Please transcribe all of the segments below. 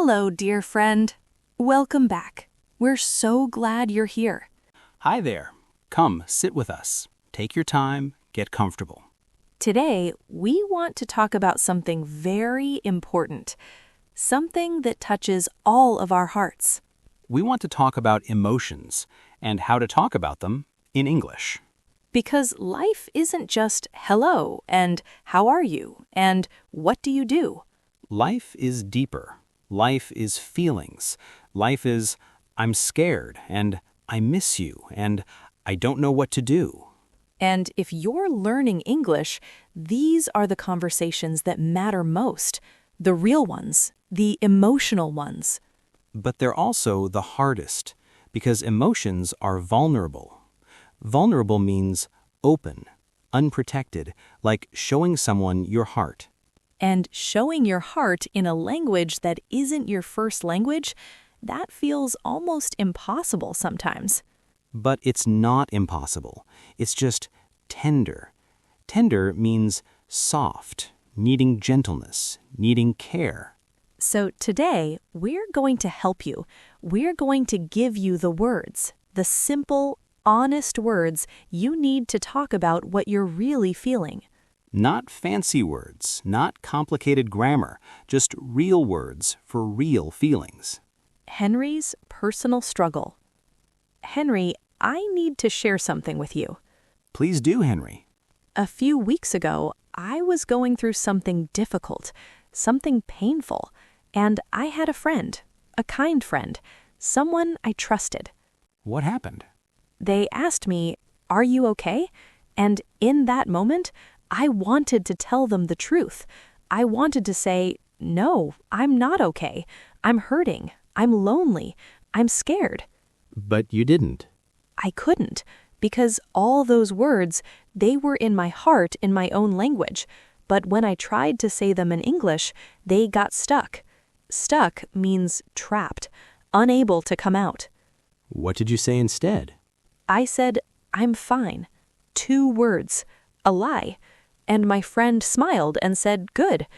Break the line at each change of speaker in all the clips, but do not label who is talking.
Hello, dear friend. Welcome back. We're so glad you're here.
Hi there. Come, sit with us. Take your time, get comfortable.
Today, we want to talk about something very important, something that touches all of our hearts.
We want to talk about emotions and how to talk about them in English.
Because life isn't just hello and how are you and what do you do?
Life is deeper. Life is feelings. Life is I'm scared and I miss you and I don't know what to do.
And if you're learning English, these are the conversations that matter most, the real ones, the emotional ones.
But they're also the hardest because emotions are vulnerable. Vulnerable means open, unprotected, like showing someone your heart.
And showing your heart in a language that isn't your first language, that feels almost impossible sometimes.
But it's not impossible. It's just tender. Tender means soft, needing gentleness, needing care.
So today, we're going to help you. We're going to give you the words, the simple, honest words you need to talk about what you're really feeling.
Not fancy words, not complicated grammar, just real words for real feelings.
Henry's personal struggle. Henry, I need to share something with you.
Please do, Henry.
A few weeks ago, I was going through something difficult, something painful, and I had a friend, a kind friend, someone I trusted.
What happened?
They asked me, "Are you okay?" And in that moment, I wanted to tell them the truth. I wanted to say, "No, I'm not okay. I'm hurting. I'm lonely. I'm scared."
But you didn't.
I couldn't, because all those words, they were in my heart in my own language. But when I tried to say them in English, they got stuck. Stuck means trapped, unable to come out.
What did you say instead?
I said, "I'm fine." 2 words, a lie. And my friend smiled and said, "Good."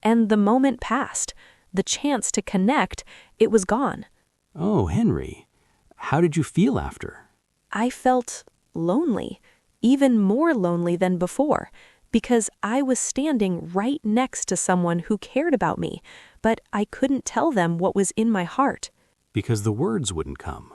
And the moment passed. The chance to connect, it was gone.
Oh, Henry, how did you feel after?
I felt lonely, even more lonely than before, because I was standing right next to someone who cared about me, but I couldn't tell them what was in my heart.
Because the words wouldn't come.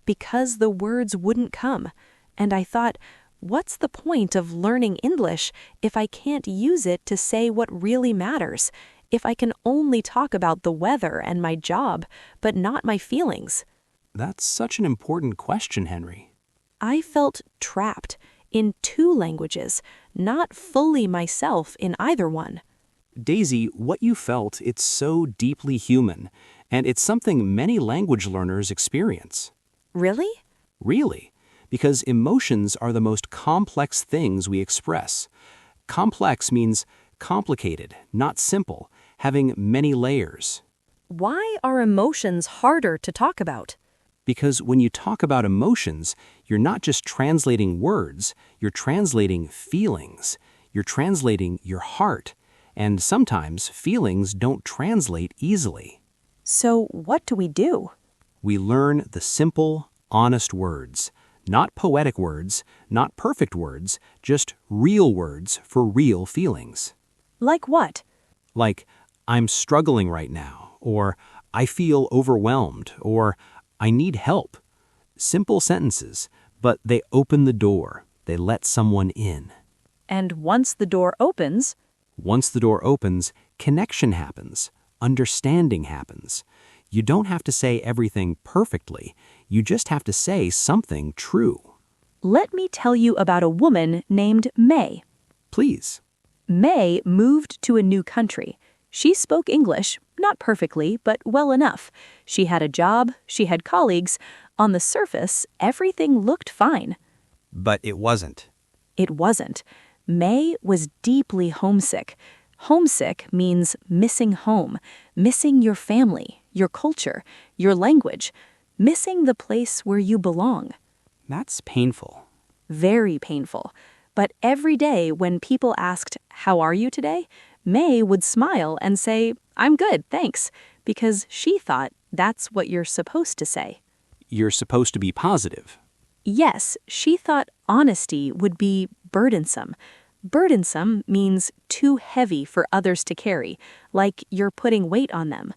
Because the words wouldn't come. And I thought, what's the point of learning English if I can't use it to say what really matters? If I can only talk about the weather and my job, but not my feelings?
That's such an important question, Henry.
I felt trapped in 2 languages, not fully myself in either one.
Daisy, what you felt, it's so deeply human, and it's something many language learners experience.
Really?
Really, because emotions are the most complex things we express. Complex means complicated, not simple, having many layers.
Why are emotions harder to talk about?
Because when you talk about emotions, you're not just translating words, you're translating feelings. You're translating your heart. And sometimes feelings don't translate easily.
So what do we do?
We learn the simple, honest words. Not poetic words, not perfect words, just real words for real feelings.
Like what?
Like, I'm struggling right now, or I feel overwhelmed, or I need help. Simple sentences, but they open the door. They let someone in.
And once the door opens,
connection happens. Understanding happens. You don't have to say everything perfectly. You just have to say something true.
let me tell you about a woman named May.
Please.
May moved to a new country. She spoke English, not perfectly, but well enough. She had a job, she had colleagues. On the surface, everything looked fine.
But it wasn't.
It wasn't. May was deeply homesick. Homesick means missing home, missing your family, your culture, your language, missing the place where you belong.
That's painful.
Very painful. But every day when people asked, "How are you today?" May would smile and say, "I'm good, thanks," because she thought that's what you're supposed to say.
You're supposed to be positive.
Yes, she thought honesty would be burdensome. Burdensome means too heavy for others to carry, like you're putting weight on them.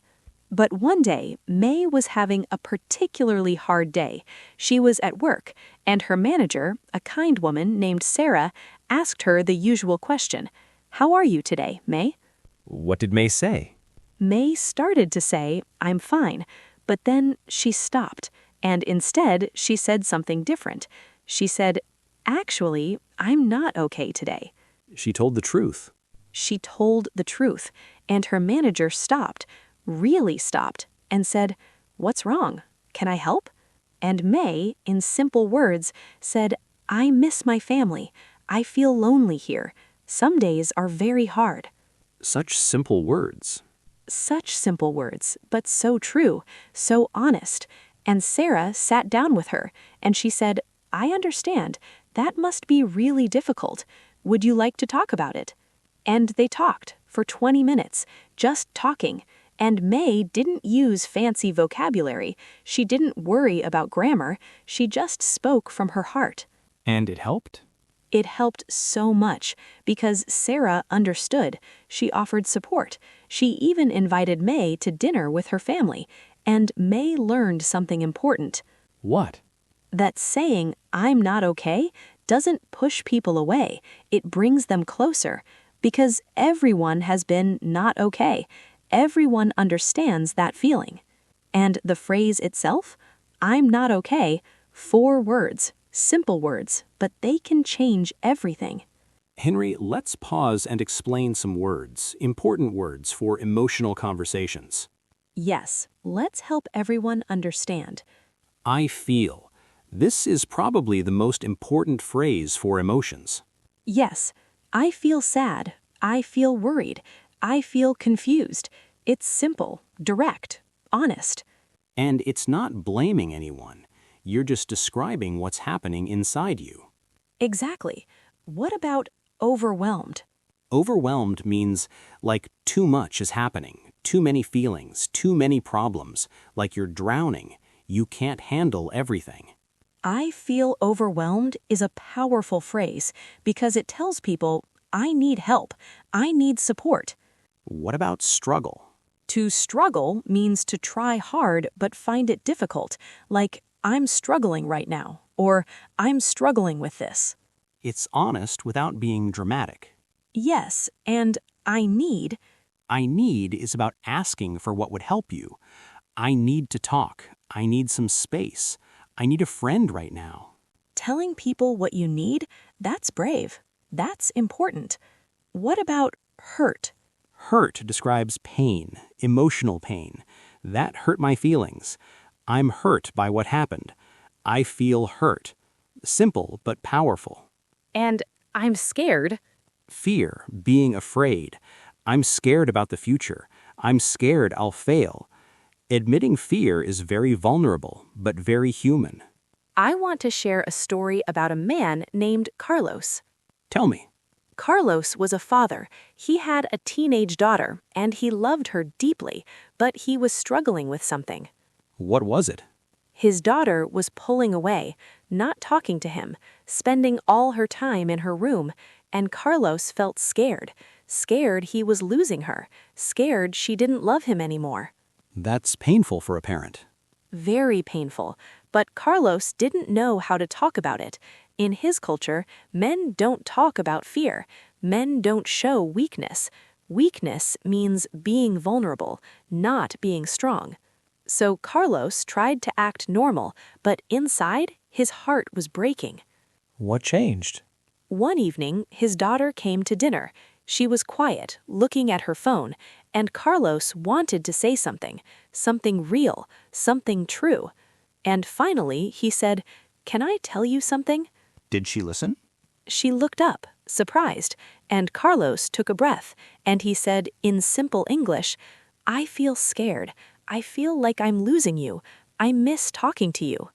But one day, May was having a particularly hard day. She was at work, and her manager, a kind woman named Sarah, asked her the usual question, "How are you today, May?"
What did May say?
May started to say, "I'm fine," but then she stopped, and instead she said something different. She said, "Actually, I'm not okay today."
She told the truth.
She told the truth, and her manager stopped, really stopped, and said, "What's wrong? Can I help?" And May, in simple words, said, "I miss my family. I feel lonely here. Some days are very hard."
Such simple words.
Such simple words, but so true, so honest. And Sarah sat down with her, and she said, "I understand. That must be really difficult. Would you like to talk about it?" And they talked for 20 minutes, just talking. And May didn't use fancy vocabulary. She didn't worry about grammar. She just spoke from her heart.
And it helped?
It helped so much because Sarah understood. She offered support. She even invited May to dinner with her family. And May learned something important.
What?
That saying, "I'm not okay," doesn't push people away. It brings them closer. Because everyone has been not okay. Everyone understands that feeling. And the phrase itself, "I'm not okay," 4 words, simple words, but they can change everything.
Henry, let's pause and explain some words, important words for emotional conversations.
Yes, let's help everyone understand.
I feel. This is probably the most important phrase for emotions.
Yes, I feel sad. I feel worried. I feel confused. It's simple, direct, honest.
And it's not blaming anyone. You're just describing what's happening inside you.
Exactly. What about overwhelmed?
Overwhelmed means like too much is happening, too many feelings, too many problems, like you're drowning. You can't handle everything.
I feel overwhelmed is a powerful phrase because it tells people, I need help. I need support.
What about struggle?
To struggle means to try hard but find it difficult, like I'm struggling right now, or I'm struggling with this.
It's honest without being dramatic.
Yes, and I need
is about asking for what would help you. I need to talk. I need some space. I need a friend right now.
Telling people what you need, that's brave. That's important. What about hurt?
Hurt describes pain, emotional pain. That hurt my feelings. I'm hurt by what happened. I feel hurt. Simple but powerful.
And I'm scared.
Fear, being afraid. I'm scared about the future. I'm scared I'll fail. Admitting fear is very vulnerable, but very human.
I want to share a story about a man named Carlos.
Tell me.
Carlos was a father. He had a teenage daughter, and he loved her deeply, but he was struggling with something.
What was it?
His daughter was pulling away, not talking to him, spending all her time in her room, and Carlos felt scared. Scared he was losing her. Scared she didn't love him anymore.
That's painful for a parent.
Very painful, but Carlos didn't know how to talk about it. In his culture, men don't talk about fear. Men don't show weakness. Weakness means being vulnerable, not being strong. So Carlos tried to act normal, but inside, his heart was breaking.
What changed?
One evening, his daughter came to dinner. She was quiet, looking at her phone, and Carlos wanted to say something real, something true. And finally, he said, "Can I tell you something?"
Did she listen?
She looked up, surprised, and Carlos took a breath, and he said in simple English, "I feel scared. I feel like I'm losing you. I miss talking to you."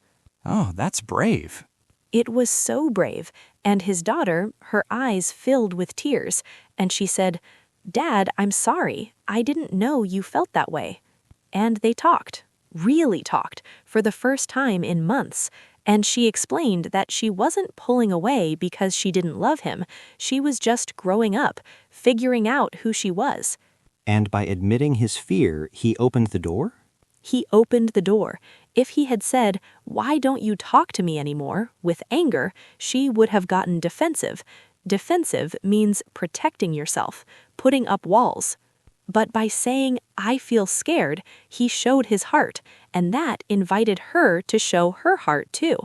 Oh, that's brave.
It was so brave, and his daughter, her eyes filled with tears, and she said, "Dad, I'm sorry. I didn't know you felt that way." and they talked, really talked, for the first time in months. And she explained that she wasn't pulling away because she didn't love him. She was just growing up, figuring out who she was.
And by admitting his fear, he opened the door?
He opened the door. If he had said, "Why don't you talk to me anymore?" with anger, she would have gotten defensive. Defensive means protecting yourself, putting up walls. But by saying, "I feel scared," he showed his heart, and that invited her to show her heart too.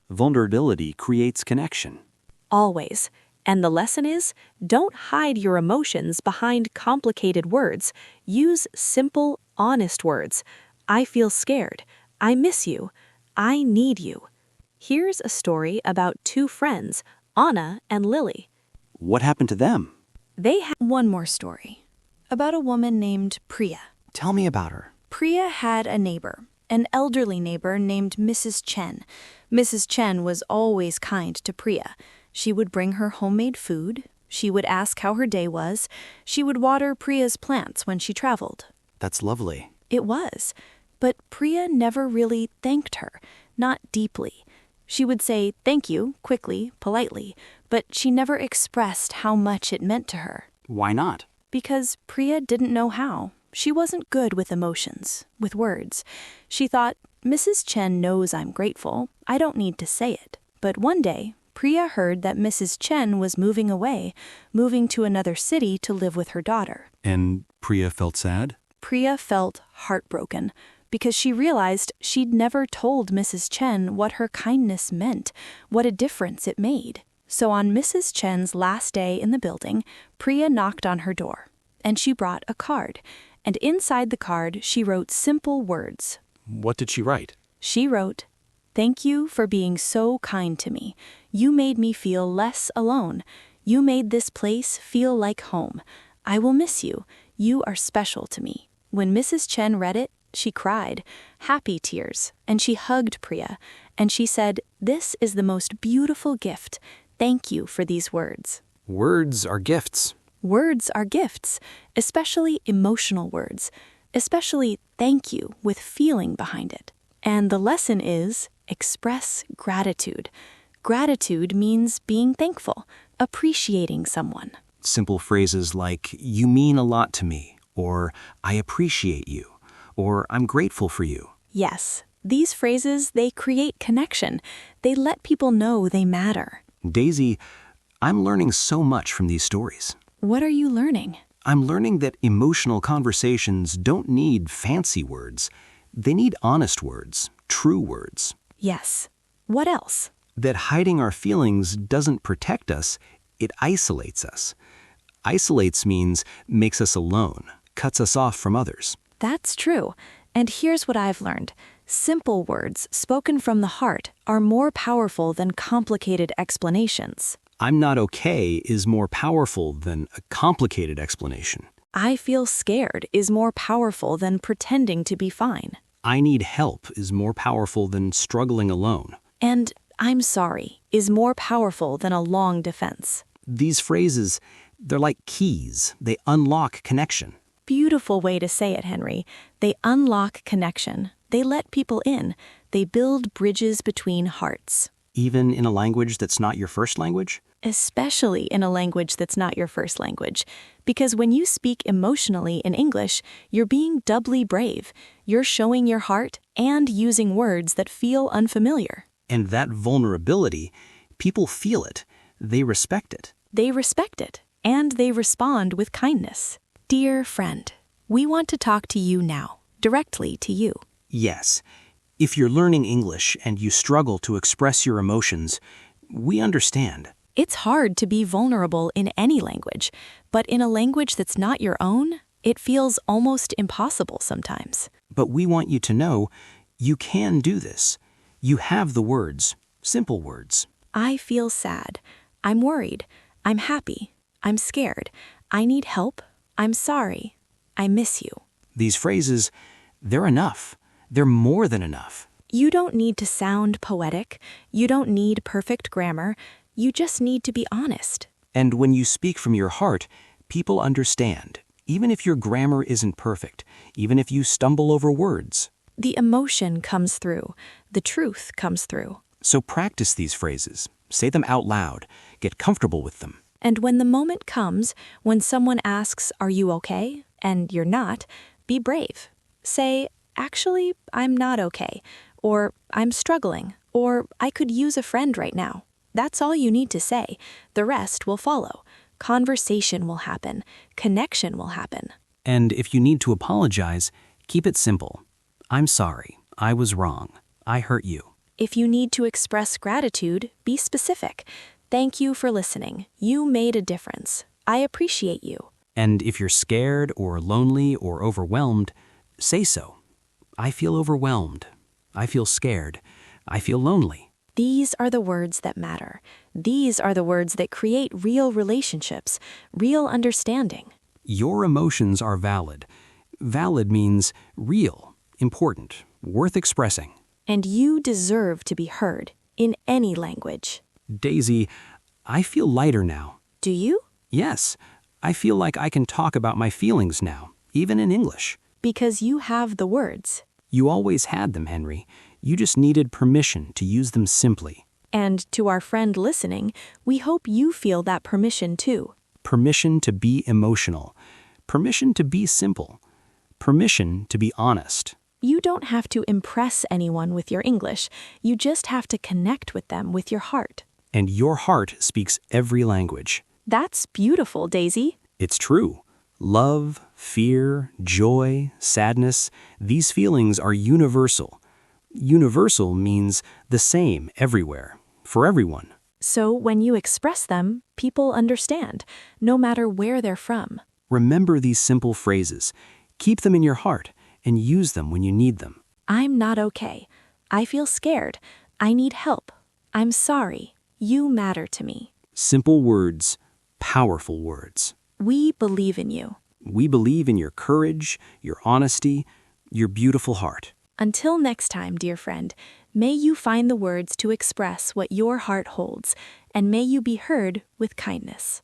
Vulnerability creates connection.
Always. And the lesson is, don't hide your emotions behind complicated words. Use simple, honest words. I feel scared. I miss you. I need you. Here's a story about two friends, Anna and Lily.
What happened to them?
They had
One more story about a woman named Priya.
Tell me about her.
Priya had a neighbor, an elderly neighbor named Mrs. Chen. Mrs. Chen was always kind to Priya. She would bring her homemade food. She would ask how her day was. She would water Priya's plants when she traveled.
That's lovely.
It was. But Priya never really thanked her, not deeply. She would say thank you quickly, politely, but she never expressed how much it meant to her.
Why not?
Because Priya didn't know how. She wasn't good with emotions, with words. She thought, Mrs. Chen knows I'm grateful. I don't need to say it. But one day, Priya heard that Mrs. Chen was moving away, moving to another city to live with her daughter.
And Priya felt sad?
Priya felt heartbroken because she realized she'd never told Mrs. Chen what her kindness meant, what a difference it made. So on Mrs. Chen's last day in the building, Priya knocked on her door, and she brought a card. And inside the card, she wrote simple words.
What did she write?
She wrote, "Thank you for being so kind to me. You made me feel less alone. You made this place feel like home. I will miss you. You are special to me." When Mrs. Chen read it, she cried, happy tears, and she hugged Priya, and she said, "This is the most beautiful gift. Thank you for these words."
Words are gifts.
Words are gifts, especially emotional words, especially thank you with feeling behind it. And the lesson is express gratitude. Gratitude means being thankful, appreciating someone.
Simple phrases like, "You mean a lot to me," or "I appreciate you," or "I'm grateful for you."
Yes, these phrases, they create connection. They let people know they matter.
Daisy, I'm learning so much from these stories.
What are you learning?
I'm learning that emotional conversations don't need fancy words. They need honest words, true words.
Yes. What else?
That hiding our feelings doesn't protect us, it isolates us. Isolates means makes us alone, cuts us off from others.
That's true. And here's what I've learned. Simple words spoken from the heart are more powerful than complicated explanations.
"I'm not okay" is more powerful than a complicated explanation.
I feel scared is more powerful than pretending to be fine.
"I need help" is more powerful than struggling alone.
And I'm sorry is more powerful than a long defense.
These phrases, they're like keys. They unlock connection.
Beautiful way to say it, Henry. They unlock connection. They let people in. They build bridges between hearts.
Even in a language that's not your first language?
Especially in a language that's not your first language. Because when you speak emotionally in English, you're being doubly brave. You're showing your heart and using words that feel unfamiliar.
And that vulnerability, people feel it. They respect it.
They respect it, and they respond with kindness. Dear friend, we want to talk to you now, directly to you.
Yes. If you're learning English and you struggle to express your emotions, we understand.
It's hard to be vulnerable in any language, but in a language that's not your own, it feels almost impossible sometimes.
But we want you to know you can do this. You have the words, simple words.
I feel sad. I'm worried. I'm happy. I'm scared. I need help. I'm sorry. I miss you.
These phrases, they're enough. They're more than enough.
You don't need to sound poetic. You don't need perfect grammar. You just need to be honest.
And when you speak from your heart, people understand, even if your grammar isn't perfect, even if you stumble over words.
The emotion comes through. The truth comes through.
So practice these phrases. Say them out loud. Get comfortable with them.
And when the moment comes, when someone asks, "Are you okay?" and you're not, be brave. Say, "Actually, I'm not okay," or "I'm struggling," or "I could use a friend right now." That's all you need to say. The rest will follow. Conversation will happen. Connection will happen.
And if you need to apologize, keep it simple. I'm sorry. I was wrong. I hurt you.
If you need to express gratitude, be specific. Thank you for listening. You made a difference. I appreciate you.
And if you're scared or lonely or overwhelmed, say so. I feel overwhelmed. I feel scared. I feel lonely.
These are the words that matter. These are the words that create real relationships, real understanding.
Your emotions are valid. Valid means real, important, worth expressing.
And you deserve to be heard in any language.
Daisy, I feel lighter now.
Do you?
Yes, I feel like I can talk about my feelings now, even in English.
Because you have the words.
You always had them, Henry. You just needed permission to use them simply.
And to our friend listening, we hope you feel that permission too.
Permission to be emotional. Permission to be simple. Permission to be honest.
You don't have to impress anyone with your English. You just have to connect with them with your heart.
And your heart speaks every language.
That's beautiful, Daisy.
It's true. Love, fear, joy, sadness, these feelings are universal. Universal means the same everywhere, for everyone.
So when you express them, people understand, no matter where they're from.
Remember these simple phrases. Keep them in your heart and use them when you need them.
I'm not okay. I feel scared. I need help. I'm sorry. You matter to me.
Simple words, powerful words.
We believe in you.
We believe in your courage, your honesty, your beautiful heart.
Until next time, dear friend, may you find the words to express what your heart holds, and may you be heard with kindness.